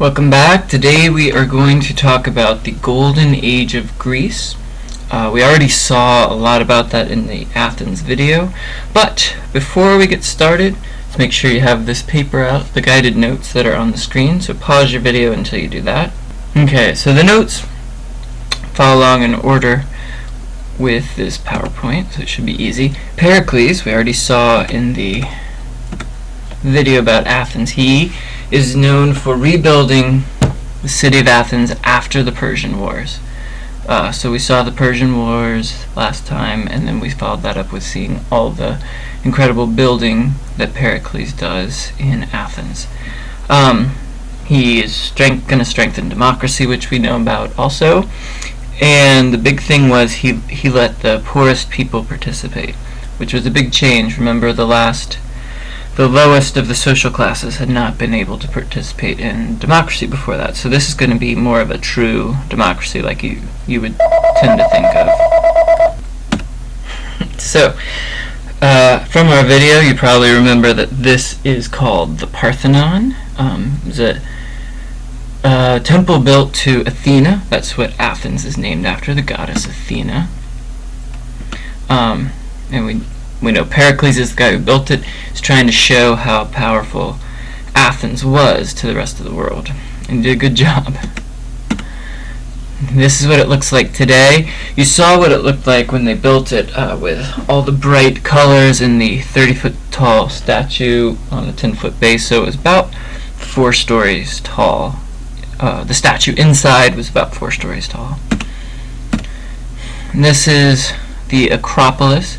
Welcome back. Today we are going to talk about the Golden Age of Greece. We already saw a lot about that in the Athens video, but before we get started, let's make sure you have this paper out, the guided notes that are on the screen, so pause your video until you do that. Okay, so the notes follow along in order with this PowerPoint, so it should be easy. Pericles, we already saw in the video about Athens. He is known for rebuilding the city of Athens after the Persian Wars. So we saw the Persian Wars last time, and then we followed that up with seeing all the incredible building that Pericles does in Athens. He is going to strengthen democracy, which we know about also. And the big thing was he let the poorest people participate, which was a big change. Remember, the lowest of the social classes had not been able to participate in democracy before that. So this is going to be more of a true democracy like you would tend to think of. So, from our video, you probably remember that this is called the Parthenon. It's a temple built to Athena. That's what Athens is named after, the goddess Athena. And we know Pericles is the guy who built it. He's trying to show how powerful Athens was to the rest of the world, and did a good job. This is what it looks like today. You saw what it looked like when they built it with all the bright colors in the 30-foot tall statue on a 10-foot base, so it was about 4 stories tall. The statue inside was about 4 stories tall. And this is the Acropolis.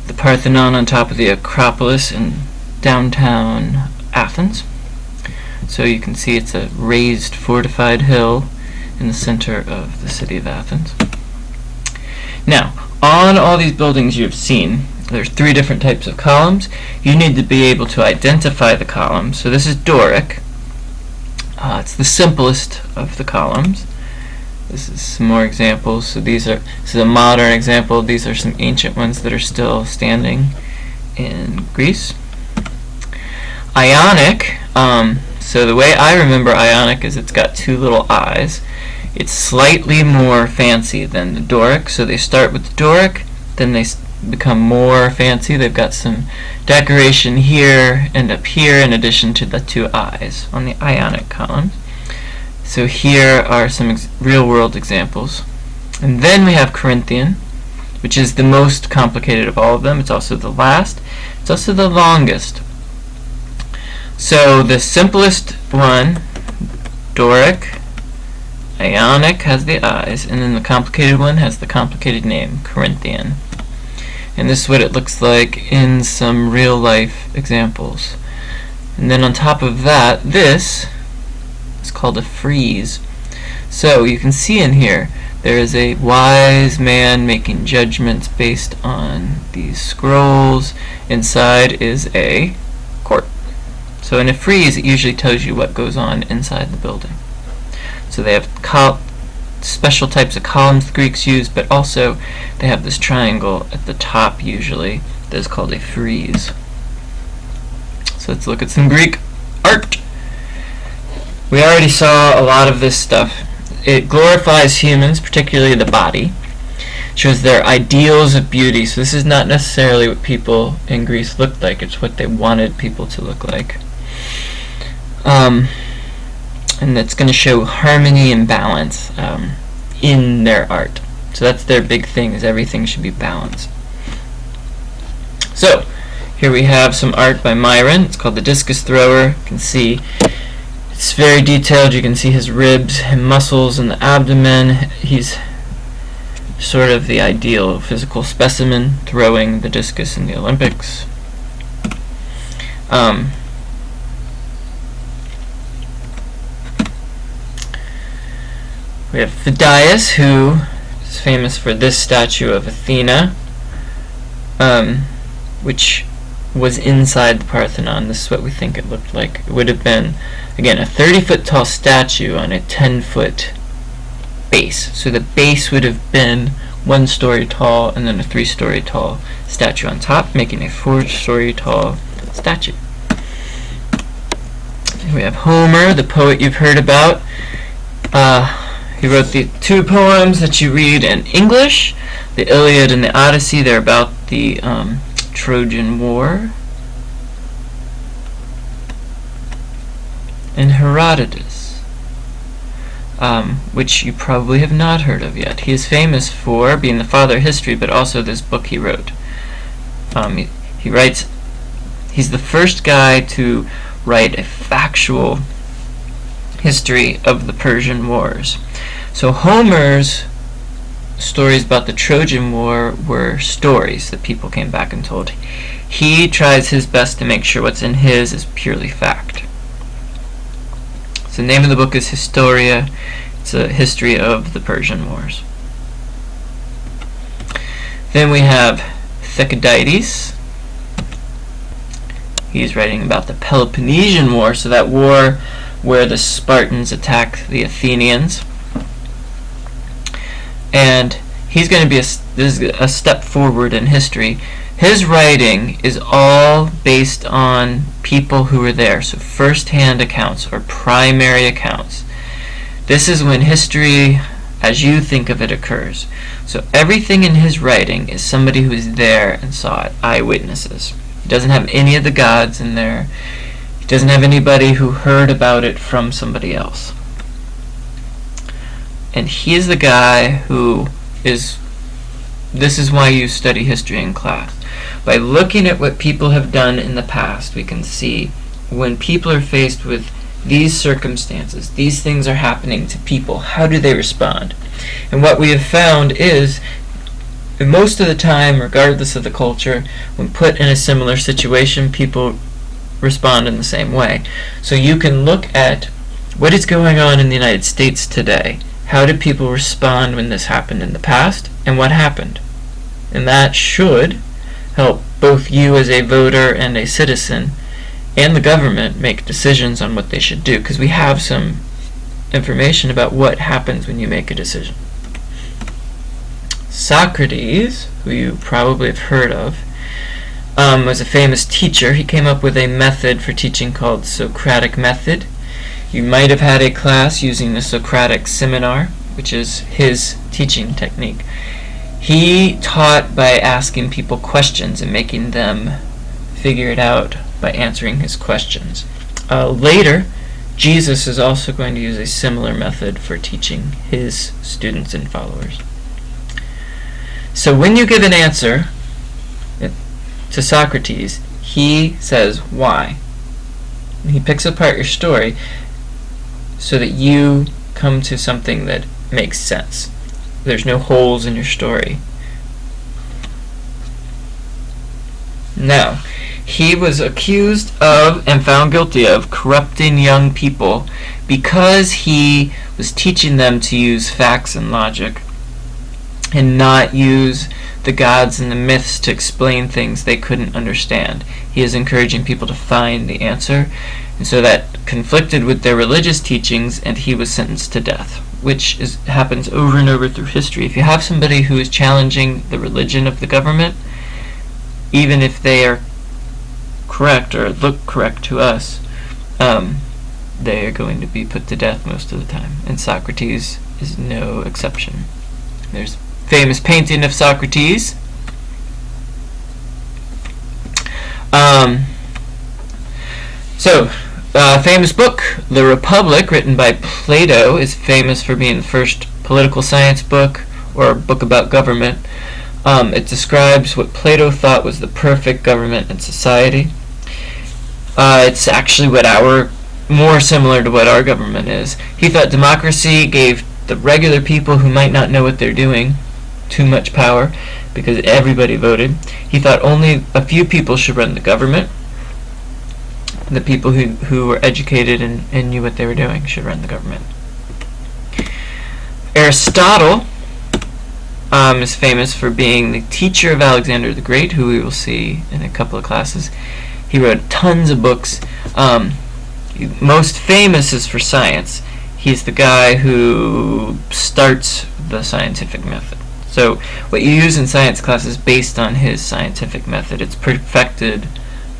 The Parthenon on top of the Acropolis in downtown Athens. So you can see it's a raised, fortified hill in the center of the city of Athens. Now, on all these buildings you've seen, there's 3 different types of columns. You need to be able to identify the columns. So this is Doric. It's the simplest of the columns. This is some more examples. So this is a modern example. These are some ancient ones that are still standing in Greece. Ionic. So the way I remember Ionic is it's got 2 little eyes. It's slightly more fancy than the Doric. So they start with the Doric, then they become more fancy. They've got some decoration here and up here in addition to the 2 eyes on the Ionic columns. So here are some real-world examples. And then we have Corinthian, which is the most complicated of all of them. It's also the last. It's also the longest. So the simplest one, Doric, Ionic, has the eyes, and then the complicated one has the complicated name, Corinthian. And this is what it looks like in some real-life examples. And then on top of that, this is called a frieze. So you can see in here there is a wise man making judgments based on these scrolls. Inside is a court. So in a frieze it usually tells you what goes on inside the building. So they have special types of columns the Greeks use, but also they have this triangle at the top usually that is called a frieze. So let's look at some Greek art. We already saw a lot of this stuff. It glorifies humans, particularly the body. It shows their ideals of beauty. So this is not necessarily what people in Greece looked like. It's what they wanted people to look like. And it's going to show harmony and balance in their art. So that's their big thing, is everything should be balanced. So here we have some art by Myron. It's called The Discus Thrower. You can see it's very detailed. You can see his ribs and muscles in the abdomen. He's sort of the ideal physical specimen throwing the discus in the Olympics. We have Phidias, who is famous for this statue of Athena, which was inside the Parthenon. This is what we think it looked like. It would have been, again, a 30-foot tall statue on a 10-foot base. So the base would have been 1 story tall and then a 3-story tall statue on top, making a 4-story tall statue. We have Homer, the poet you've heard about. He wrote the two poems that you read in English, the Iliad and the Odyssey. They're about the Trojan War. And Herodotus, which you probably have not heard of yet. He is famous for being the father of history, but also this book he wrote. He writes, he's the first guy to write a factual history of the Persian Wars. So Homer's stories about the Trojan War were stories that people came back and told. He tries his best to make sure what's in his is purely fact. So the name of the book is Historia. It's a history of the Persian Wars. Then we have Thucydides. He's writing about the Peloponnesian War, so that war where the Spartans attacked the Athenians. And he's going to be a step forward in history. His writing is all based on people who were there, so first-hand accounts or primary accounts. This is when history, as you think of it, occurs. So everything in his writing is somebody who was there and saw it, eyewitnesses. He doesn't have any of the gods in there. He doesn't have anybody who heard about it from somebody else. And he is the guy who is, this is why you study history in class. By looking at what people have done in the past, we can see when people are faced with these circumstances, these things are happening to people, how do they respond? And what we have found is, most of the time, regardless of the culture, when put in a similar situation, people respond in the same way. So you can look at what is going on in the United States today. How did people respond when this happened in the past, and what happened? And that should help both you as a voter and a citizen and the government make decisions on what they should do, because we have some information about what happens when you make a decision. Socrates, who you probably have heard of, was a famous teacher. He came up with a method for teaching called Socratic method. You might have had a class using the Socratic seminar, which is his teaching technique. He taught by asking people questions and making them figure it out by answering his questions. Later, Jesus is also going to use a similar method for teaching his students and followers. So when you give an answer to Socrates, he says why. He picks apart your story so that you come to something that makes sense. There's no holes in your story. Now, he was accused of and found guilty of corrupting young people because he was teaching them to use facts and logic and not use the gods and the myths to explain things they couldn't understand. He is encouraging people to find the answer, and so that conflicted with their religious teachings, and he was sentenced to death, which happens over and over through history. If you have somebody who is challenging the religion of the government, even if they are correct or look correct to us, they are going to be put to death most of the time, and Socrates is no exception. There's famous painting of Socrates. Famous book, The Republic, written by Plato, is famous for being the first political science book or book about government. It describes what Plato thought was the perfect government and society. It's actually more similar to what our government is. He thought democracy gave the regular people who might not know what they're doing too much power because everybody voted. He thought only a few people should run the government. The people who were educated and knew what they were doing should run the government. Aristotle is famous for being the teacher of Alexander the Great, who we will see in a couple of classes. He wrote tons of books. Most famous is for science. He's the guy who starts the scientific method. So what you use in science class is based on his scientific method. It's perfected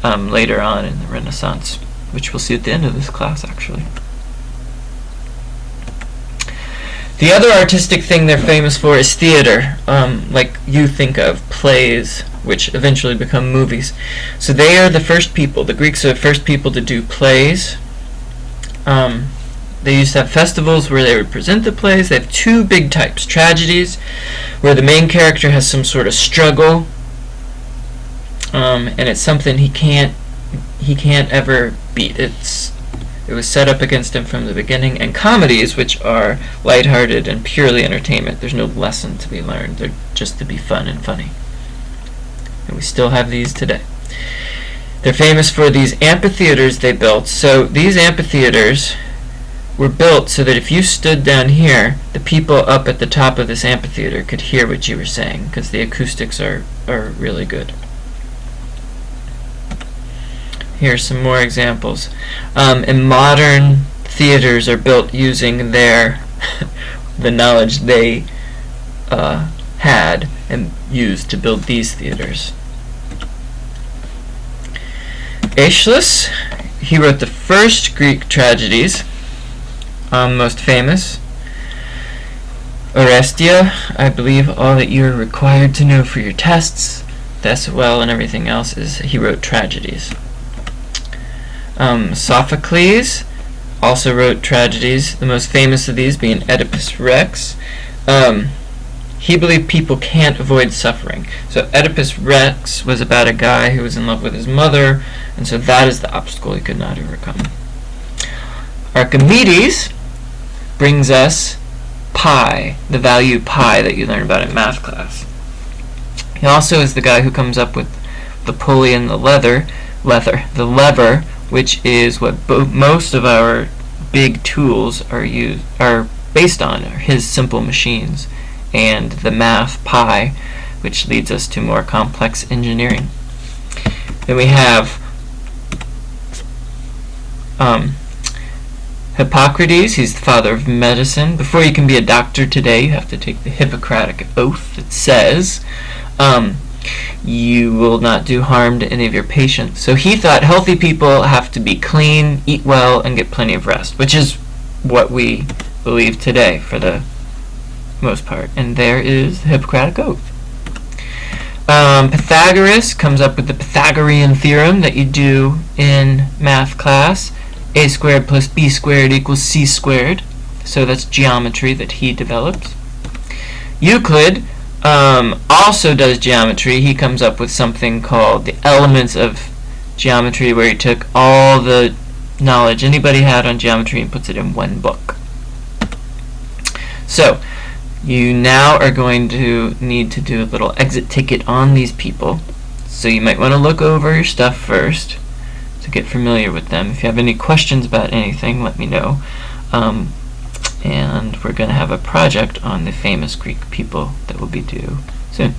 later on in the Renaissance. which we'll see at the end of this class, actually. The other artistic thing they're famous for is theater, like you think of plays, which eventually become movies. So they are the first people, the Greeks are the first people to do plays. They used to have festivals where they would present the plays. They have two big types: tragedies, where the main character has some sort of struggle, and it's something he can't ever beat. It was set up against him from the beginning. And comedies, which are lighthearted and purely entertainment. There's no lesson to be learned. They're just to be fun and funny. And we still have these today. They're famous for these amphitheaters they built. So these amphitheaters were built so that if you stood down here, the people up at the top of this amphitheater could hear what you were saying, because the acoustics are really good. Here's some more examples. And modern theaters are built using the knowledge they had and used to build these theaters. Aeschylus, he wrote the first Greek tragedies, most famous. Orestia, I believe all that you're required to know for your tests, the SOL and everything else, is he wrote tragedies. Sophocles also wrote tragedies, the most famous of these being Oedipus Rex. He believed people can't avoid suffering. So Oedipus Rex was about a guy who was in love with his mother, and so that is the obstacle he could not overcome. Archimedes brings us pi, the value pi that you learn about in math class. He also is the guy who comes up with the pulley and the lever, which is what most of our big tools are based on, are his simple machines, and the math pi, which leads us to more complex engineering. Then we have Hippocrates. He's the father of medicine. Before you can be a doctor today, you have to take the Hippocratic Oath that says you will not do harm to any of your patients. So he thought healthy people have to be clean, eat well, and get plenty of rest, which is what we believe today for the most part. And there is the Hippocratic Oath. Pythagoras comes up with the Pythagorean theorem that you do in math class. A squared plus b squared equals c squared. So that's geometry that he developed. Euclid also does geometry. He comes up with something called the Elements of Geometry, where he took all the knowledge anybody had on geometry and puts it in one book. So you now are going to need to do a little exit ticket on these people. So you might want to look over your stuff first to get familiar with them. If you have any questions about anything, let me know. And we're going to have a project on the famous Greek people that will be due soon.